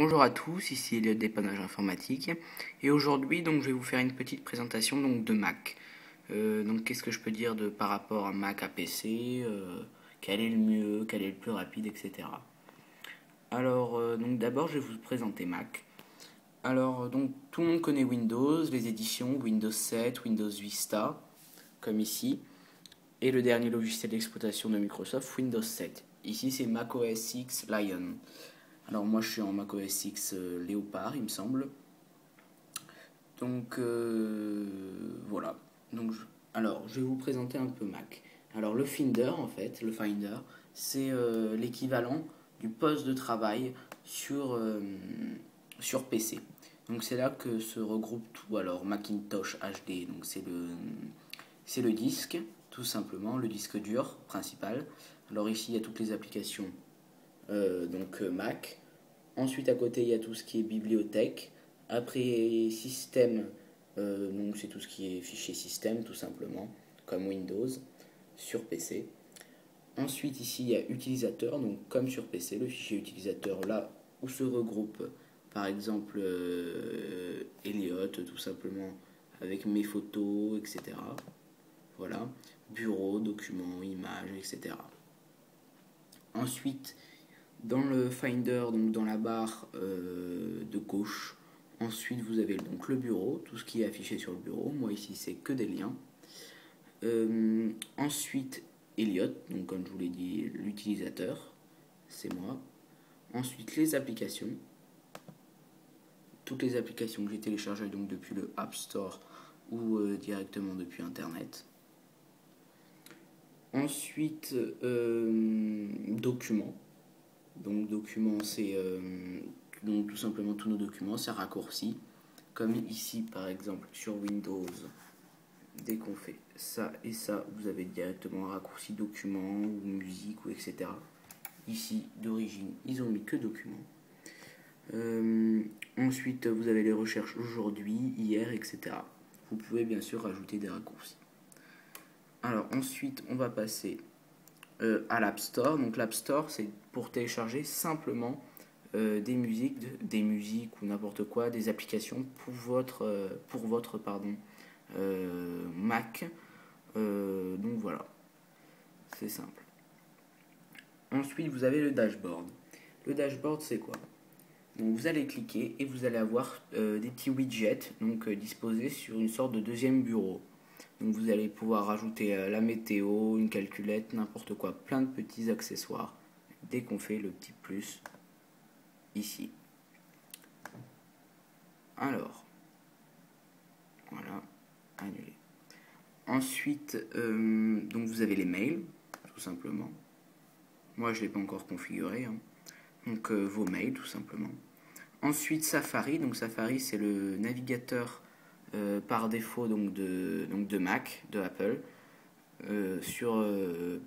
Bonjour à tous, ici Elliot Dépannage Informatique et aujourd'hui donc je vais vous faire une petite présentation donc de Mac. Donc qu'est-ce que je peux dire par rapport à Mac à PC, quel est le mieux, quel est le plus rapide, etc. Alors donc d'abord je vais vous présenter Mac. Alors donc tout le monde connaît Windows, les éditions Windows 7, Windows Vista, comme ici, et le dernier logiciel d'exploitation de Microsoft, Windows 7. Ici c'est Mac OS X Lion. Alors moi je suis en Mac OS X Léopard il me semble. Donc voilà. Alors je vais vous présenter un peu Mac. Alors le Finder en fait, le Finder, c'est l'équivalent du poste de travail sur PC. Donc c'est là que se regroupe tout. Alors Macintosh HD, donc c'est le disque, tout simplement, le disque dur principal. Alors ici il y a toutes les applications Mac. Ensuite à côté il y a tout ce qui est bibliothèque. Après système, donc c'est tout ce qui est fichier système tout simplement, comme Windows sur PC. Ensuite ici il y a utilisateur, donc comme sur PC, le fichier utilisateur là où se regroupe par exemple Elliot tout simplement avec mes photos, etc. Voilà, bureau, documents, images, etc. Ensuite, dans le Finder, donc dans la barre de gauche, ensuite vous avez donc le bureau, tout ce qui est affiché sur le bureau. Moi ici c'est que des liens. Ensuite Elliot, donc comme je vous l'ai dit, l'utilisateur, c'est moi. Ensuite les applications, toutes les applications que j'ai téléchargées donc depuis le App Store ou directement depuis Internet. Ensuite documents. Donc documents, c'est donc tout simplement tous nos documents, c'est raccourci. Comme ici par exemple sur Windows, dès qu'on fait ça et ça, vous avez directement un raccourci document ou musique ou etc. Ici d'origine, ils ont mis que documents. Ensuite, vous avez les recherches aujourd'hui, hier, etc. Vous pouvez bien sûr rajouter des raccourcis. Alors ensuite, on va passer à l'App Store. Donc l'App Store, c'est pour télécharger simplement des musiques ou n'importe quoi, des applications pour votre Mac. Donc voilà, c'est simple. Ensuite, vous avez le dashboard. Le dashboard, c'est quoi? Donc vous allez cliquer et vous allez avoir des petits widgets disposés sur une sorte de deuxième bureau. Donc vous allez pouvoir rajouter la météo, une calculette, n'importe quoi, plein de petits accessoires dès qu'on fait le petit plus ici. Alors, voilà, annuler. Ensuite, donc vous avez les mails, tout simplement. Moi je ne l'ai pas encore configuré, hein. Donc vos mails tout simplement. Ensuite Safari, donc Safari c'est le navigateur par défaut de Mac, de Apple. Sur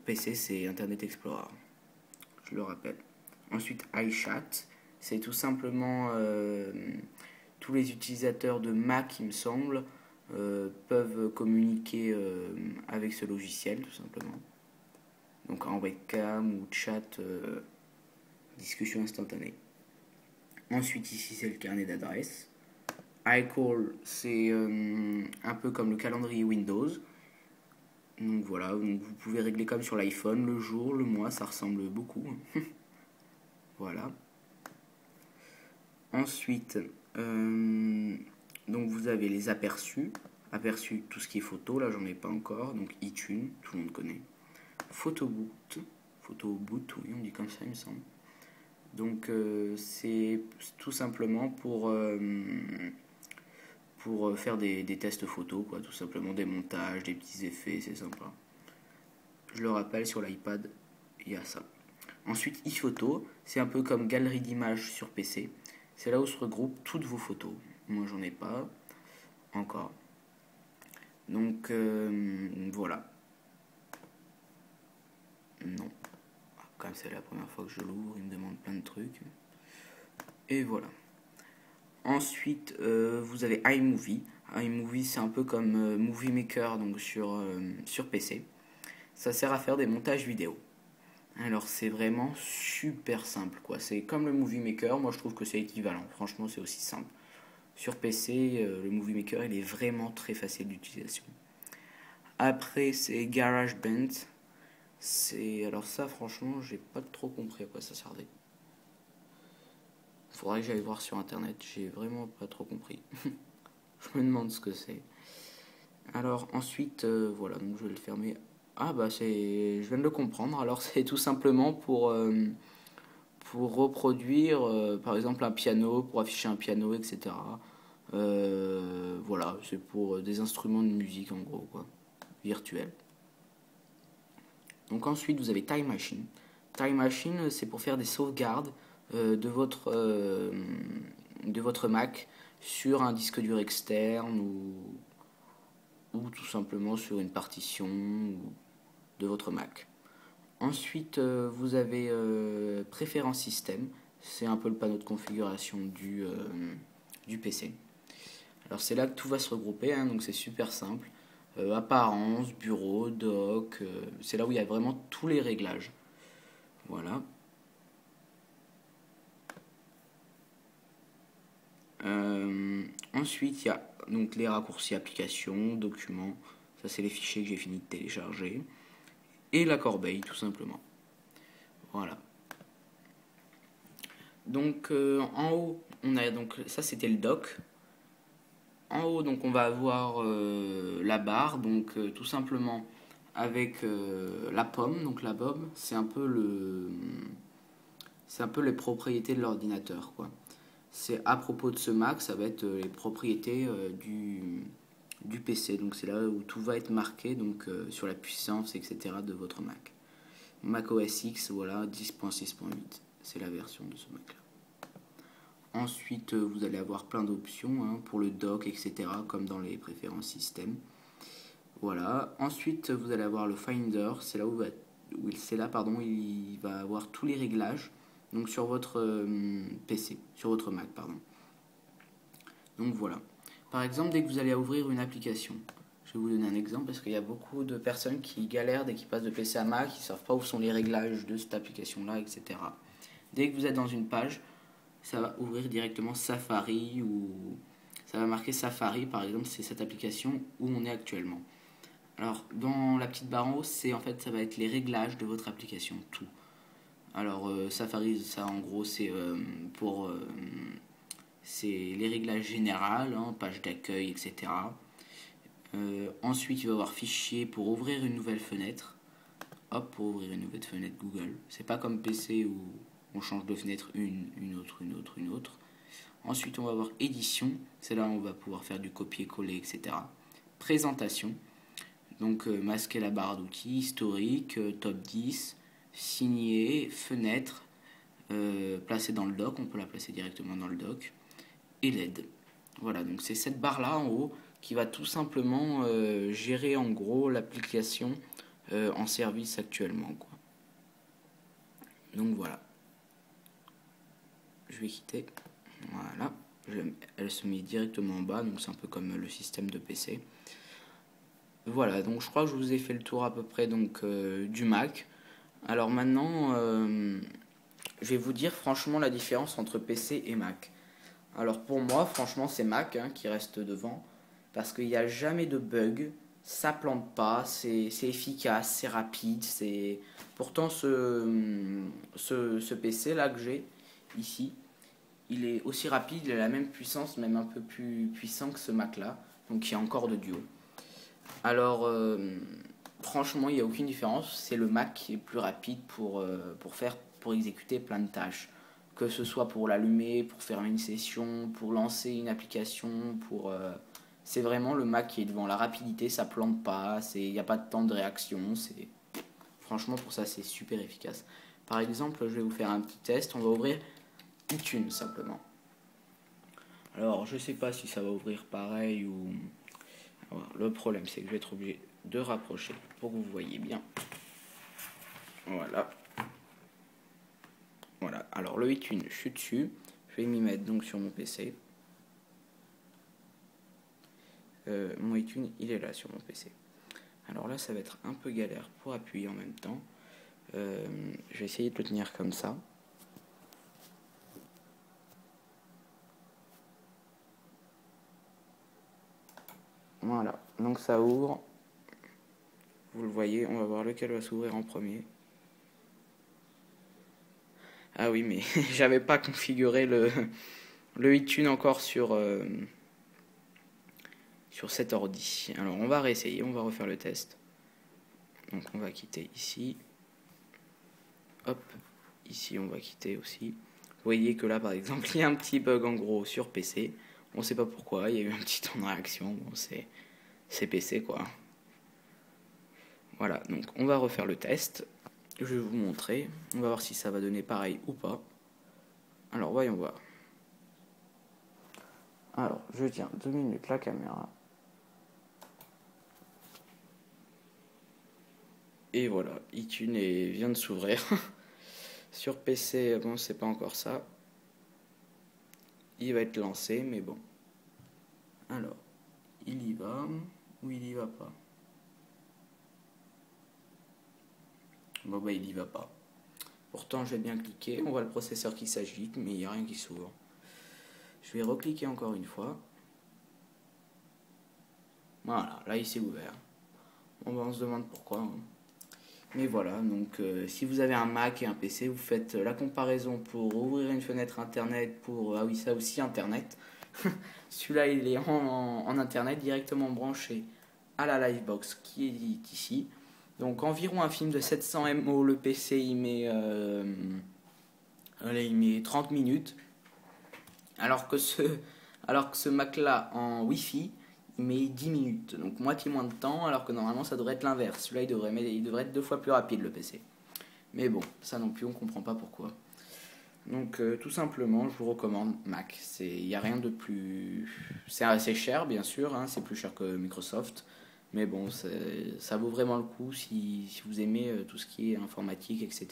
PC c'est Internet Explorer, je le rappelle. Ensuite iChat, c'est tout simplement tous les utilisateurs de Mac il me semble peuvent communiquer avec ce logiciel tout simplement. Donc en webcam ou chat, discussion instantanée. Ensuite ici c'est le carnet d'adresse. iCall c'est un peu comme le calendrier Windows. Donc voilà, donc vous pouvez régler comme sur l'iPhone, le jour, le mois, ça ressemble beaucoup. Voilà. Ensuite, donc vous avez les aperçus. Aperçus, tout ce qui est photo, là j'en ai pas encore. Donc iTunes, tout le monde connaît. Photoboot, oui on dit comme ça il me semble. Donc c'est tout simplement pour faire des tests photos, quoi, tout simplement des montages, des petits effets, c'est sympa. Je le rappelle, sur l'iPad, il y a ça. Ensuite, iPhoto, c'est un peu comme galerie d'images sur PC. C'est là où se regroupent toutes vos photos. Moi, j'en ai pas encore. Donc, voilà. Non. Comme c'est la première fois que je l'ouvre, il me demande plein de trucs. Et voilà. Ensuite, vous avez iMovie. iMovie, c'est un peu comme Movie Maker donc sur PC. Ça sert à faire des montages vidéo. Alors c'est vraiment super simple quoi. C'est comme le Movie Maker, moi je trouve que c'est équivalent. Franchement c'est aussi simple. Sur PC, le Movie Maker il est vraiment très facile d'utilisation. Après c'est GarageBand. Alors ça franchement j'ai pas trop compris à quoi ça servait. Faudrait que j'aille voir sur internet, j'ai vraiment pas trop compris. Je me demande ce que c'est. Alors ensuite voilà, donc je vais le fermer. Ah bah je viens de le comprendre. Alors c'est tout simplement pour reproduire par exemple un piano, pour afficher un piano, etc. Voilà, c'est pour des instruments de musique en gros, quoi, virtuels. Donc ensuite vous avez Time Machine. Time Machine c'est pour faire des sauvegardes de votre Mac sur un disque dur externe ou tout simplement sur une partition de votre Mac. Ensuite, vous avez préférence système. C'est un peu le panneau de configuration du PC. Alors c'est là que tout va se regrouper, hein, donc c'est super simple. Apparence, bureau, dock, c'est là où il y a vraiment tous les réglages. Voilà. Ensuite, il y a donc les raccourcis applications, documents. Ça, c'est les fichiers que j'ai fini de télécharger. Et la corbeille, tout simplement. Voilà. Donc en haut, on a donc ça c'était le dock. En haut, donc on va avoir la barre, donc tout simplement avec la pomme, donc la pomme, c'est un peu les propriétés de l'ordinateur, quoi. C'est à propos de ce Mac, ça va être les propriétés du PC, donc c'est là où tout va être marqué, donc sur la puissance, etc. de votre Mac. Mac OS X, voilà, 10.6.8, c'est la version de ce Mac-là. Ensuite, vous allez avoir plein d'options hein, pour le dock, etc., comme dans les préférences système. Voilà. Ensuite, vous allez avoir le Finder. C'est là où il va avoir tous les réglages. Donc sur votre PC, sur votre Mac, pardon. Donc voilà. Par exemple, dès que vous allez ouvrir une application, je vais vous donner un exemple parce qu'il y a beaucoup de personnes qui galèrent dès qu'ils passent de PC à Mac, ils ne savent pas où sont les réglages de cette application-là, etc. Dès que vous êtes dans une page, ça va ouvrir directement Safari ou ça va marquer Safari par exemple, c'est cette application où on est actuellement. Alors dans la petite barre en haut, ça va être les réglages de votre application, tout. Alors Safari, ça en gros c'est les réglages généraux, hein, page d'accueil, etc. Ensuite, il va y avoir fichier pour ouvrir une nouvelle fenêtre. Hop, pour ouvrir une nouvelle fenêtre Google. C'est pas comme PC où on change de fenêtre une autre. Ensuite, on va avoir édition. C'est là où on va pouvoir faire du copier-coller, etc. Présentation. Donc, masquer la barre d'outils, historique, top 10, signer, fenêtre, placer dans le dock. On peut la placer directement dans le dock. Et LED. Voilà, donc c'est cette barre-là en haut qui va tout simplement gérer en gros l'application en service actuellement, quoi. Donc voilà. Je vais quitter. Voilà. Elle se met directement en bas, donc c'est un peu comme le système de PC. Voilà, donc je crois que je vous ai fait le tour à peu près donc, du Mac. Alors maintenant, je vais vous dire franchement la différence entre PC et Mac. Alors pour moi, franchement, c'est Mac hein, qui reste devant. Parce qu'il n'y a jamais de bug, ça plante pas, c'est efficace, c'est rapide. Pourtant, ce PC là que j'ai ici, il est aussi rapide, il a la même puissance, même un peu plus puissant que ce Mac là. Donc il y a encore de duo. Alors, franchement, il n'y a aucune différence. C'est le Mac qui est plus rapide pour exécuter plein de tâches. Que ce soit pour l'allumer, pour fermer une session, pour lancer une application, c'est vraiment le Mac qui est devant. La rapidité, ça plante pas, il n'y a pas de temps de réaction. Franchement, pour ça, c'est super efficace. Par exemple, je vais vous faire un petit test. On va ouvrir iTunes simplement. Alors, je sais pas si ça va ouvrir pareil ou... Alors, le problème, c'est que je vais être obligé de rapprocher pour que vous voyez bien. Voilà. Voilà. Alors, le iTunes, je suis dessus. Je vais m'y mettre donc sur mon PC. Mon iTunes, il est là sur mon PC. Alors là, ça va être un peu galère pour appuyer en même temps. Je vais essayer de le tenir comme ça. Voilà, donc ça ouvre. Vous le voyez, on va voir lequel va s'ouvrir en premier. Ah oui, mais j'avais pas configuré le iTunes encore sur cet ordi. Alors on va réessayer, on va refaire le test. Donc on va quitter ici. Hop, ici on va quitter aussi. Vous voyez que là par exemple il y a un petit bug en gros sur PC. On sait pas pourquoi, il y a eu un petit temps de réaction. Bon, c'est PC quoi. Voilà, donc on va refaire le test. Je vais vous montrer. On va voir si ça va donner pareil ou pas. Alors voyons voir. Alors je tiens 2 minutes la caméra. Et voilà, iTunes vient de s'ouvrir. Sur PC, bon, c'est pas encore ça. Il va être lancé, mais bon. Alors, il y va ou il y va pas? Bon, bah, il y va pas. Pourtant, j'ai bien cliqué. On voit le processeur qui s'agite, mais il n'y a rien qui s'ouvre. Je vais recliquer encore une fois. Voilà, là, il s'est ouvert. Bon, bah, on se demande pourquoi. Hein. Mais voilà, donc si vous avez un Mac et un PC, vous faites la comparaison pour ouvrir une fenêtre internet pour... Ah oui, ça aussi internet. Celui-là, il est en internet directement branché à la Livebox qui est ici. Donc environ un film de 700 MO, le PC il met 30 minutes. Alors que ce Mac-là en Wi-Fi, il met 10 minutes, donc moitié moins de temps, alors que normalement ça devrait être l'inverse. Celui-là il devrait être 2 fois plus rapide le PC. Mais bon, ça non plus on comprend pas pourquoi. Donc tout simplement, je vous recommande Mac. Il n'y a rien de plus... C'est assez cher bien sûr, hein, c'est plus cher que Microsoft. Mais bon, ça vaut vraiment le coup si vous aimez tout ce qui est informatique, etc.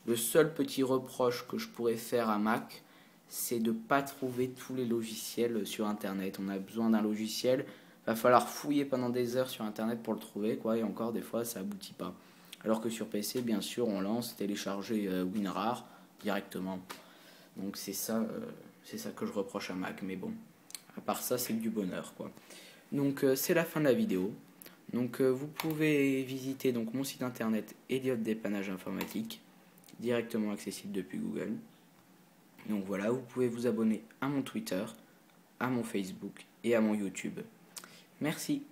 Le seul petit reproche que je pourrais faire à Mac, c'est de ne pas trouver tous les logiciels sur Internet. On a besoin d'un logiciel, va falloir fouiller pendant des heures sur Internet pour le trouver, quoi, et encore des fois ça aboutit pas. Alors que sur PC, bien sûr, on lance, télécharger WinRAR directement. Donc c'est ça que je reproche à Mac, mais bon, à part ça, c'est du bonheur, quoi. Donc c'est la fin de la vidéo. Donc vous pouvez visiter donc mon site internet Elliott Dépannage Informatique, directement accessible depuis Google. Donc voilà, vous pouvez vous abonner à mon Twitter, à mon Facebook et à mon YouTube. Merci.